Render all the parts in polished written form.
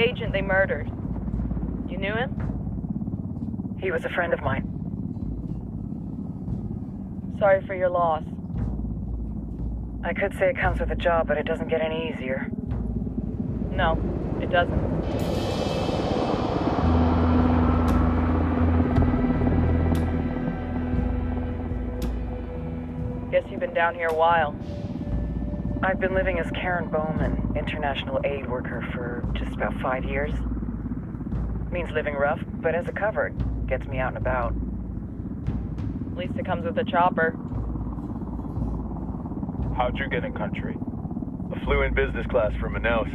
agent they murdered. You knew him? He was a friend of mine. Sorry for your loss. I could say it comes with a job, but it doesn't get any easier. No, it doesn't. Guess you've been down here a while. I've been living as Karen Bowman, international aid worker, for just about 5 years. Means living rough, but as a cover, it gets me out and about. At least it comes with a chopper. How'd you get in country? I flew in business class from Manaus.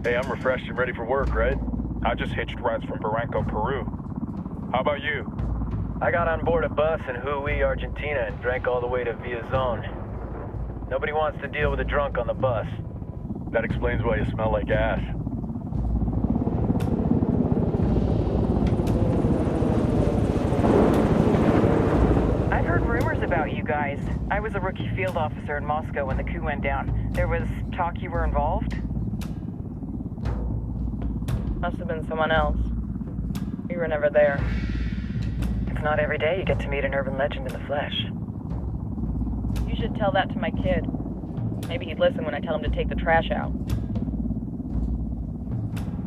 Hey, I'm refreshed and ready for work, right? I just hitched rides from Barranco, Peru. How about you? I got on board a bus in Jujuy, Argentina, and drank all the way to Villazón. Nobody wants to deal with a drunk on the bus. That explains why you smell like ass. I've heard rumors about you guys. I was a rookie field officer in Moscow when the coup went down. There was talk you were involved? Must have been someone else. We were never there. It's not every day you get to meet an urban legend in the flesh. You should tell that to my kid. Maybe he'd listen when I tell him to take the trash out.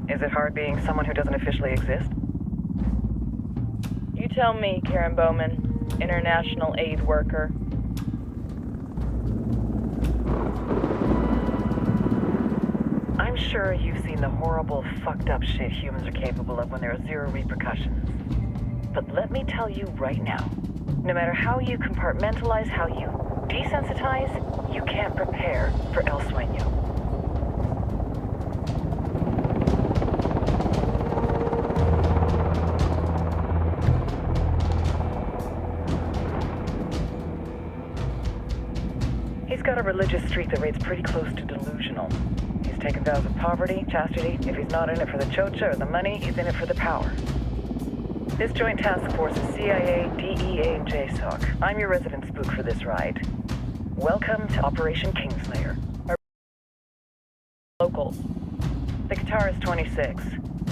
Is it hard being someone who doesn't officially exist? You tell me, Karen Bowman, international aid worker. I'm sure you've seen the horrible, fucked up shit humans are capable of when there are zero repercussions. But let me tell you right now, no matter how you compartmentalize, how you desensitize, you can't prepare for El Sueño. He's got a religious streak that rates pretty close to delusional. He's taken vows of poverty, chastity. If he's not in it for the chocha or the money, he's in it for the power. This joint task force is CIA, DEA, and JSOC. I'm your resident spook for this ride. Welcome to Operation Kingslayer. Our locals. The Qatar is 26.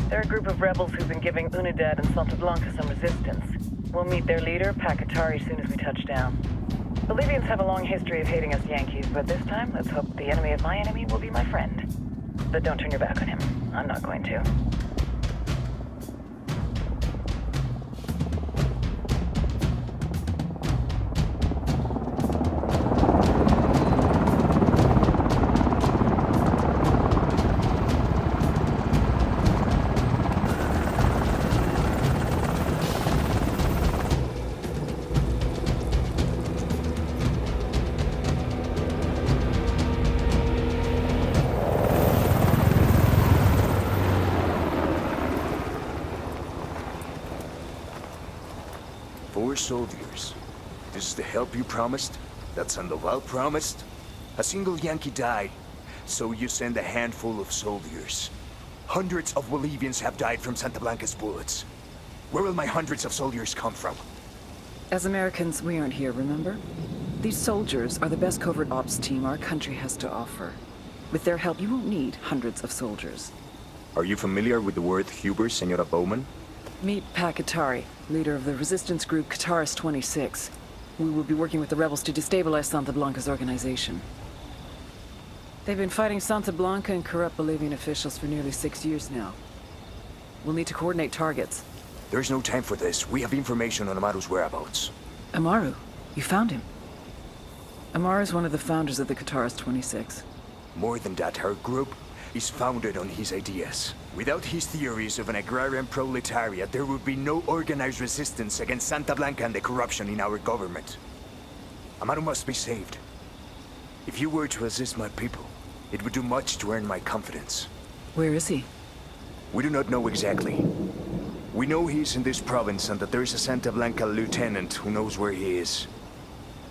They're a group of rebels who've been giving Unidad and Santa Blanca some resistance. We'll meet their leader, Pakatari, soon as we touch down. Bolivians have a long history of hating us Yankees, but this time, let's hope the enemy of my enemy will be my friend. But don't turn your back on him. I'm not going to. Soldiers. This is the help you promised? That Sandoval promised? A single Yankee died, so you send a handful of soldiers. Hundreds of Bolivians have died from Santa Blanca's bullets. Where will my hundreds of soldiers come from? As Americans, we aren't here, remember? These soldiers are the best covert ops team our country has to offer. With their help, you won't need hundreds of soldiers. Are you familiar with the word Huber, Senora Bowman? Meet Pakatari, leader of the resistance group Qatar's 26. We will be working with the rebels to destabilize Santa Blanca's organization. They've been fighting Santa Blanca and corrupt Bolivian officials for nearly 6 years now. We'll need to coordinate targets. There's no time for this. We have information on Amaru's whereabouts. Amaru? You found him? Amaru is one of the founders of the Qatar's 26. More than that, her group is founded on his ideas. Without his theories of an agrarian proletariat, there would be no organized resistance against Santa Blanca and the corruption in our government. Amaru must be saved. If you were to assist my people, it would do much to earn my confidence. Where is he? We do not know exactly. We know he's in this province and that there is a Santa Blanca lieutenant who knows where he is.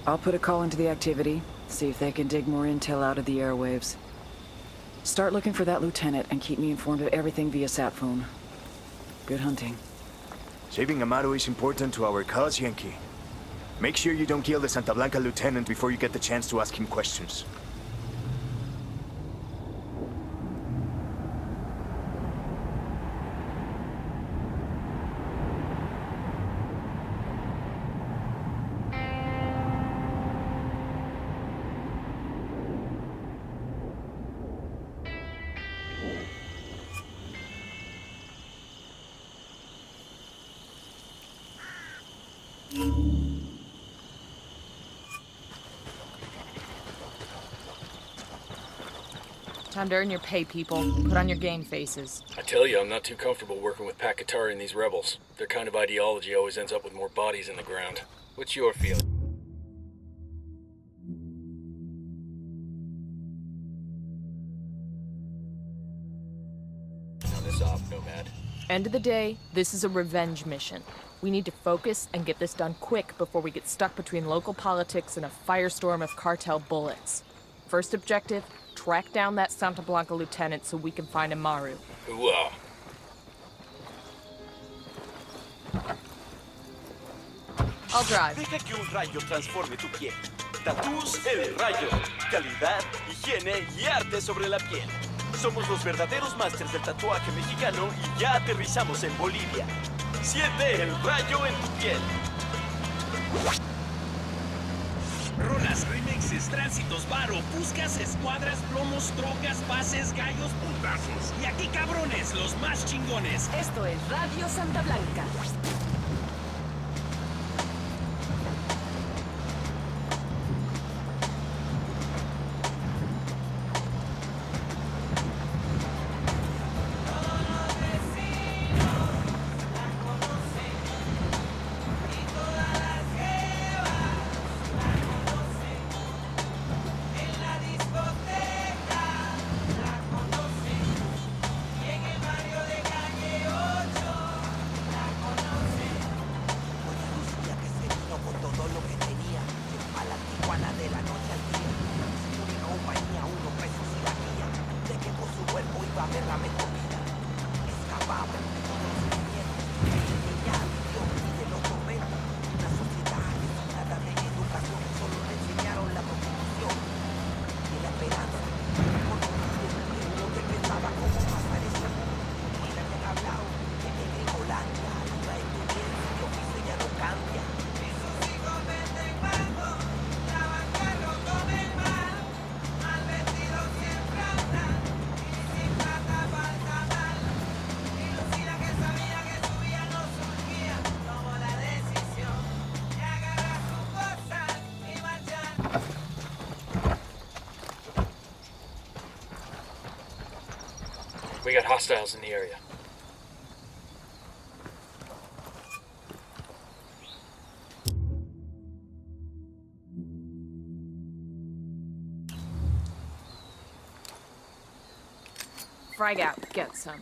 I'll put a call into the activity, see if they can dig more intel out of the airwaves. Start looking for that lieutenant and keep me informed of everything via sat phone. Good hunting. Saving Amaru is important to our cause, Yankee. Make sure you don't kill the Santa Blanca lieutenant before you get the chance to ask him questions. Time to earn your pay, people. Put on your game faces. I tell you, I'm not too comfortable working with Pakatari and these rebels. Their kind of ideology always ends up with more bodies in the ground. What's your feeling? On this op, Nomad. End of the day, this is a revenge mission. We need to focus and get this done quick before we get stuck between local politics and a firestorm of cartel bullets. First objective, track down that Santa Blanca lieutenant so we can find Amaru. Hooah. I'll drive. Deja que un rayo transforme tu piel. Tatús El Rayo. Calidad, higiene y arte sobre la piel. Somos los verdaderos másters del tatuaje mexicano y ya aterrizamos en Bolivia. Siente el rayo en tu piel. Rolas, remixes, tránsitos, varo, buscas, escuadras, promos, drogas, pases, gallos, putazos. Y aquí, cabrones, los más chingones. Esto es Radio Santa Blanca. We got hostiles in the area. Frag out, get some.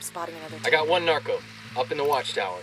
Spotting another I got one narco, up in the watchtower.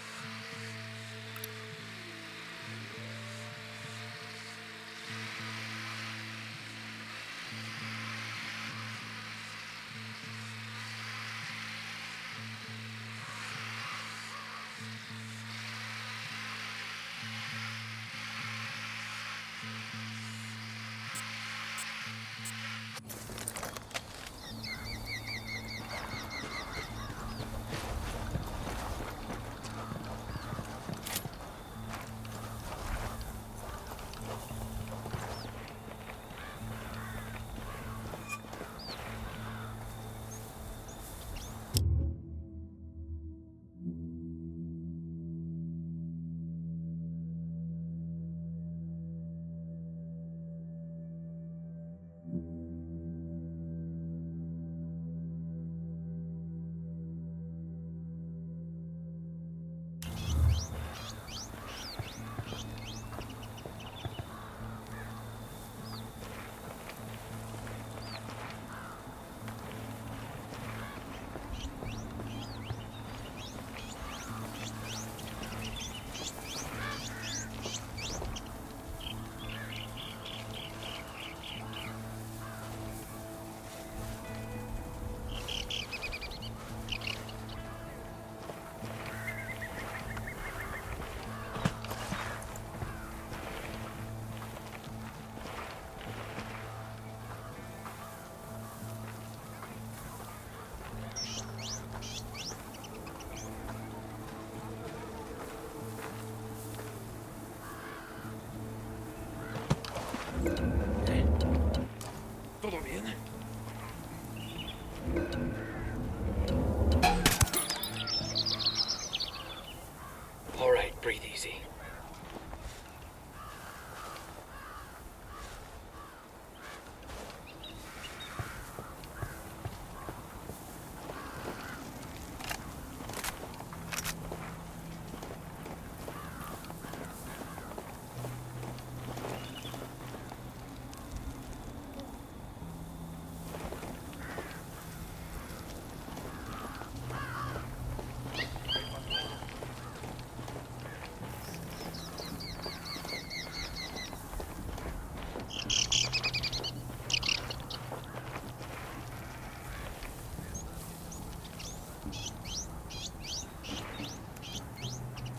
breathe easy.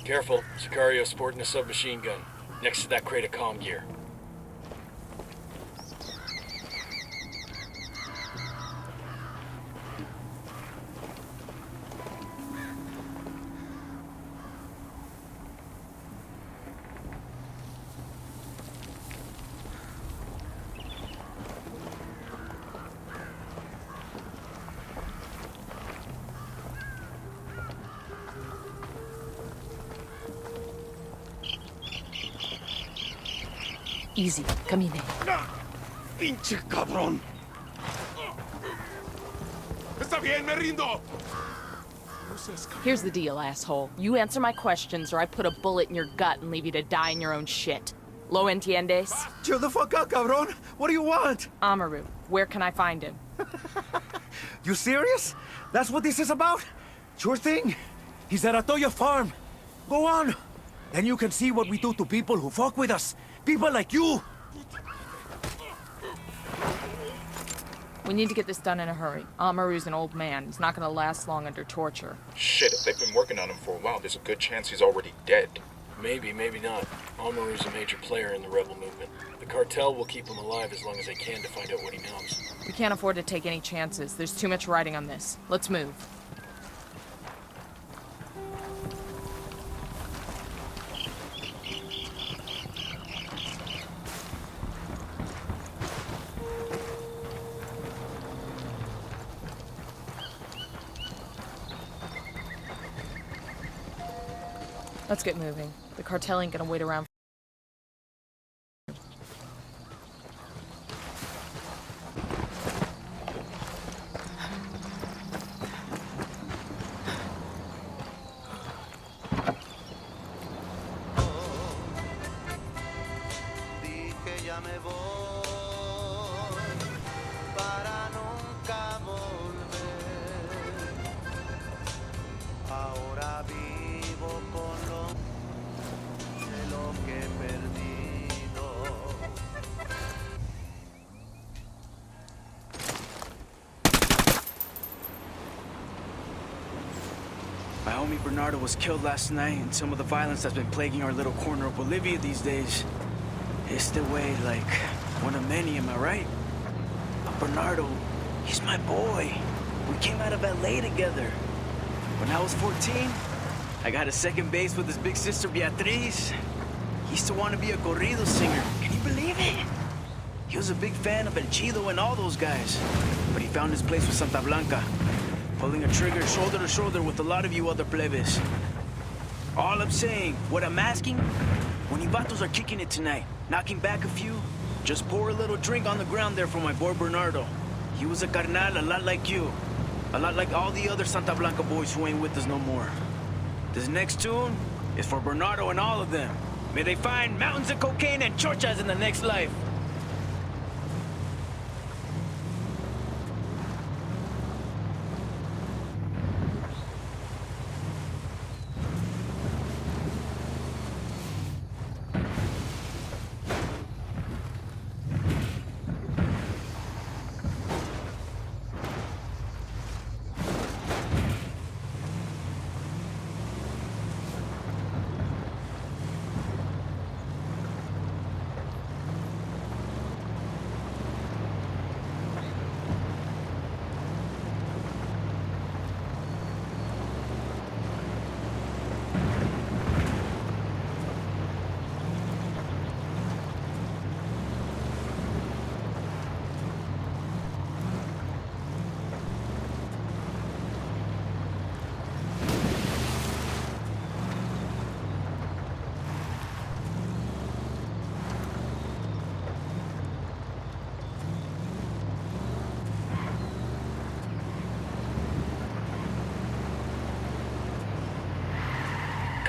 Careful, Sicario's sporting a submachine gun, next to that crate of comm gear. Easy, camine. ¡Pinche cabrón! ¡Está bien, me rindo! Here's the deal, asshole. You answer my questions or I put a bullet in your gut and leave you to die in your own shit. Lo entiendes? Chill the fuck out, cabron. What do you want? Amaru, where can I find him? You serious? That's what this is about? Sure thing. He's at Atoya Farm. Go on. Then you can see what we do to people who fuck with us. People like you. We need to get this done in a hurry. Amaru's an old man. He's not gonna last long under torture. Shit, if they've been working on him for a while, there's a good chance he's already dead. Maybe, maybe not. Amaru's a major player in the rebel movement. The cartel will keep him alive as long as they can to find out what he knows. We can't afford to take any chances. There's too much riding on this. Let's move. Let's get moving. The cartel ain't gonna wait around. My homie Bernardo was killed last night, and some of the violence that's been plaguing our little corner of Bolivia these days. It's the way, like, one of many, am I right? But Bernardo, he's my boy. We came out of LA together. When I was 14, I got a second base with his big sister Beatriz. He used to want to be a corrido singer. Can you believe it? He was a big fan of El Chido and all those guys. But he found his place with Santa Blanca, pulling a trigger shoulder to shoulder with a lot of you other plebes. All I'm saying, what I'm asking, when you vatos are kicking it tonight, knocking back a few, just pour a little drink on the ground there for my boy Bernardo. He was a carnal a lot like you. A lot like all the other Santa Blanca boys who ain't with us no more. This next tune is for Bernardo and all of them. May they find mountains of cocaine and chorchas in the next life.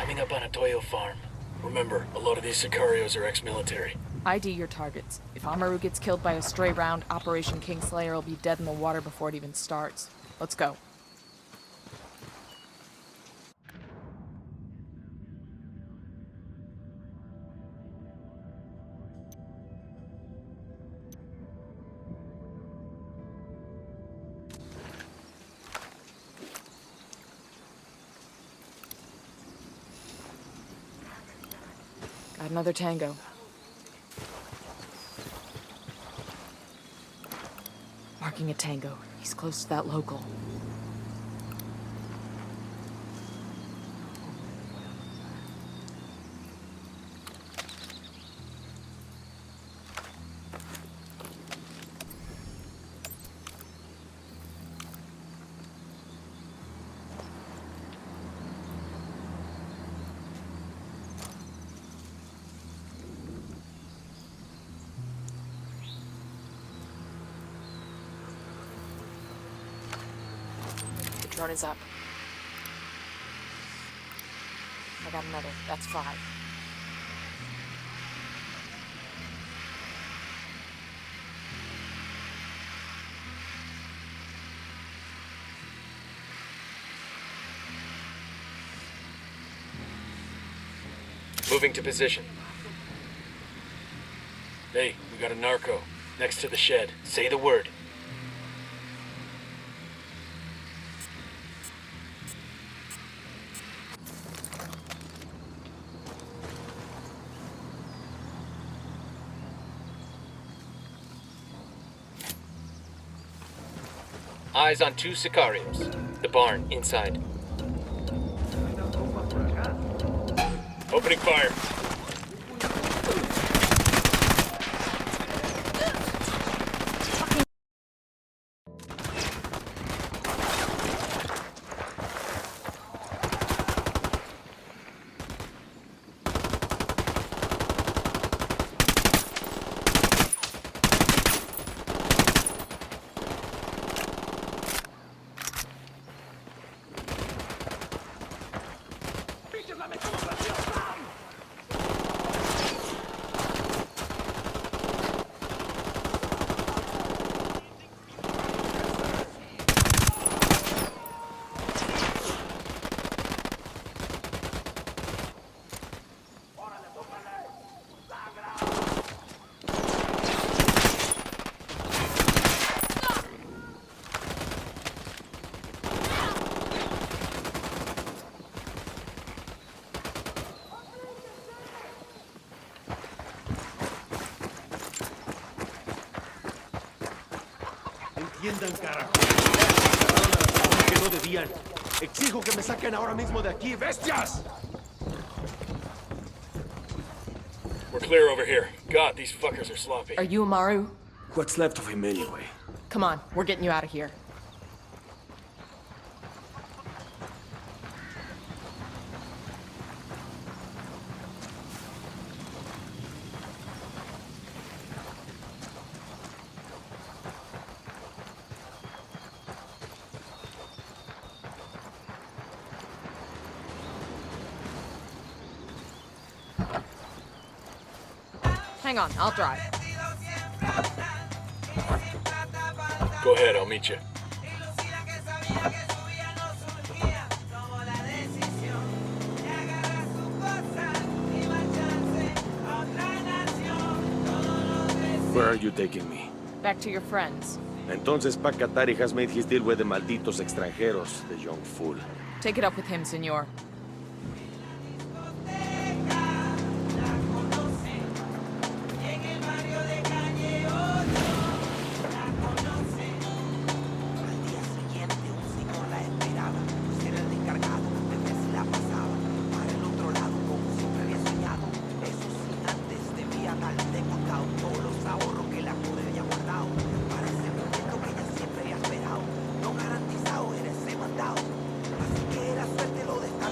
coming up on a Toyo farm. Remember, a lot of these Sicarios are ex-military. ID your targets. If Amaru gets killed by a stray round, Operation Kingslayer will be dead in the water before it even starts. Let's go. Got another tango. Marking a tango. He's close to that local. Drone is up. I got another. That's 5. Moving to position. Hey, we got a narco. Next to the shed. Say the word. Eyes on 2 Sicarios. The barn, inside. Opening fire. Entiendan, carajo. Agarraron a la persona que no debían. Exijo que me saquen ahora mismo de aquí, bestias. We're clear over here. God, these fuckers are sloppy. Are you Amaru? What's left of him anyway? Come on, we're getting you out of here. Hang on, I'll drive. Go ahead, I'll meet you. Where are you taking me? Back to your friends. Entonces Pacatari has made his deal with the malditos extranjeros, the young fool. Take it up with him, senor. Así que era suerte lo de estar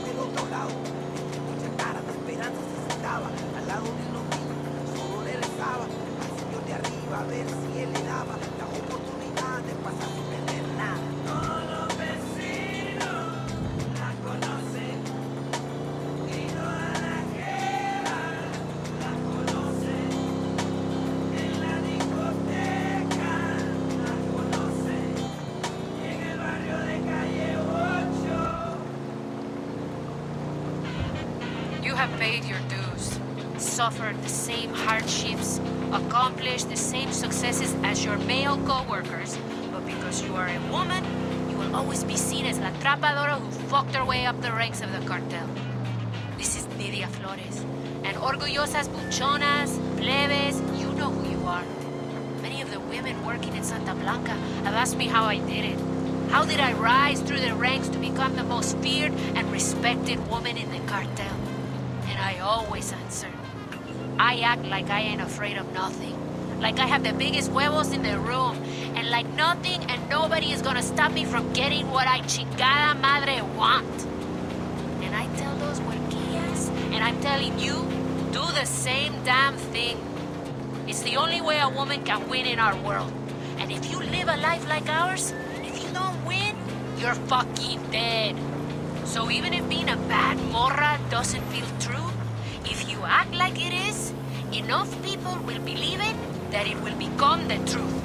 have paid your dues, suffered the same hardships, accomplished the same successes as your male co-workers, but because you are a woman, you will always be seen as la trapadora who fucked her way up the ranks of the cartel. This is Nidia Flores, and orgullosas buchonas, plebes, you know who you are. Many of the women working in Santa Blanca have asked me how I did it. How did I rise through the ranks to become the most feared and respected woman in the cartel? And I always answer, I act like I ain't afraid of nothing. Like I have the biggest huevos in the room. And like nothing and nobody is gonna stop me from getting what I chingada madre want. And I tell those huerquillas, and I'm telling you, do the same damn thing. It's the only way a woman can win in our world. And if you live a life like ours, if you don't win, you're fucking dead. So even if being a bad morra doesn't feel true, if you act like it is, enough people will believe it that it will become the truth.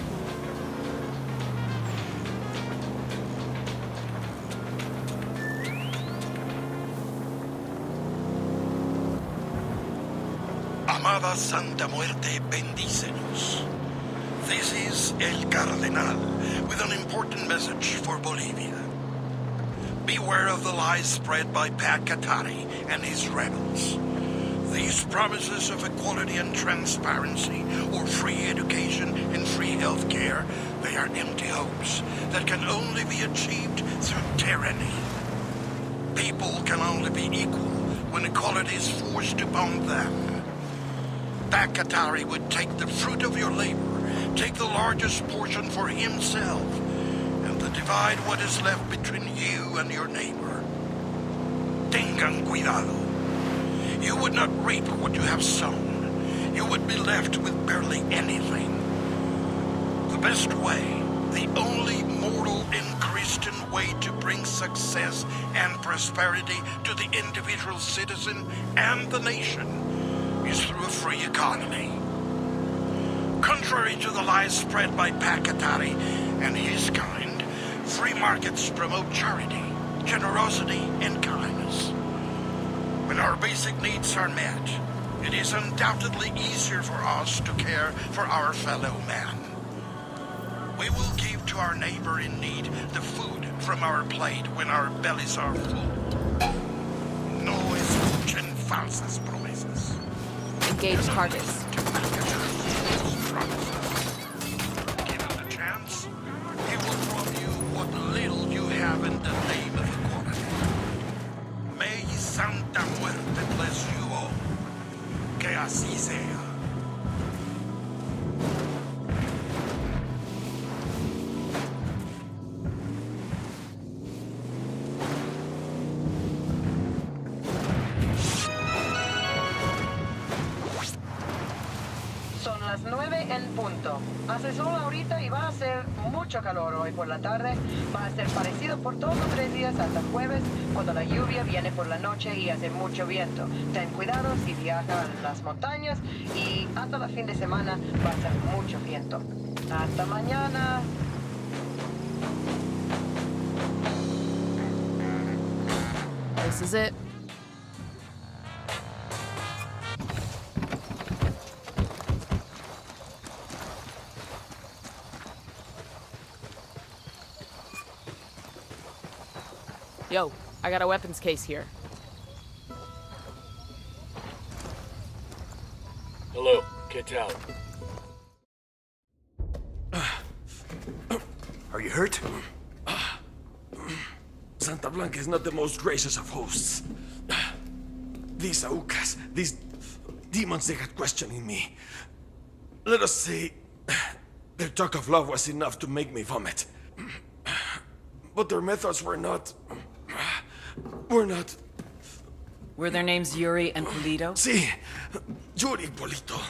Amada Santa Muerte, bendícenos. This is El Cardenal with an important message for Bolivia. Beware of the lies spread by Pat Qatari and his rebels. These promises of equality and transparency, or free education and free health care, they are empty hopes that can only be achieved through tyranny. People can only be equal when equality is forced upon them. Pat Qatari would take the fruit of your labor, take the largest portion for himself, and divide what is left between you and your neighbor. Tengan cuidado. You would not reap what you have sown. You would be left with barely anything. The best way, the only moral and Christian way to bring success and prosperity to the individual citizen and the nation is through a free economy. Contrary to the lies spread by Pat Qatari and his kind, free markets promote charity, generosity, and kindness. When our basic needs are met, it is undoubtedly easier for us to care for our fellow man. We will give to our neighbor in need the food from our plate when our bellies are full. No escuchen falsas promesas. Engage targets. Given the chance, he will from you what little you have in the name of equality. May Santa Muerte bless you all. Que así sea. Son las 9 en punto. Hace sol ahorita y va a ser mucho calor hoy por la tarde. Va a ser parecido por todos los 3 días hasta jueves, cuando la lluvia viene por la noche y hace mucho viento. Ten cuidado si viajas en las montañas y hasta el fin de semana va a ser mucho viento. Hasta mañana. This is it. Yo, I got a weapons case here. Hello, ¿qué tal? Are you hurt? Santa Blanca is not the most gracious of hosts. These Aucas, these demons, they had questioning me. Let us say, their talk of love was enough to make me vomit. But their methods were not... Were their names Yuri and Polito? Sí, Yuri Polito.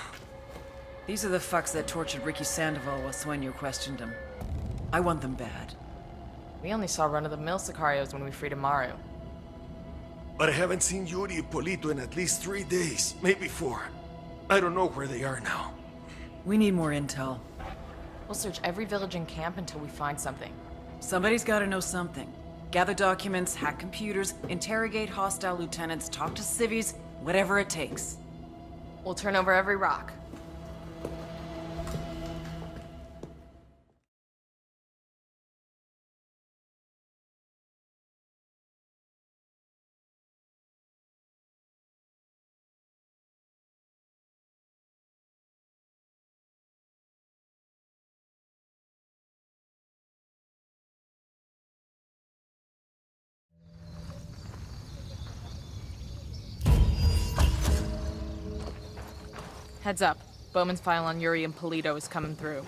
These are the fucks that tortured Ricky Sandoval while Sueño questioned him. I want them bad. We only saw run-of-the-mill Sicarios when we freed Amaru. But I haven't seen Yuri and Polito in at least 3 days, maybe 4. I don't know where they are now. We need more intel. We'll search every village and camp until we find something. Somebody's gotta know something. Gather documents, hack computers, interrogate hostile lieutenants, talk to civvies, whatever it takes. We'll turn over every rock. Heads up. Bowman's file on Yuri and Polito is coming through.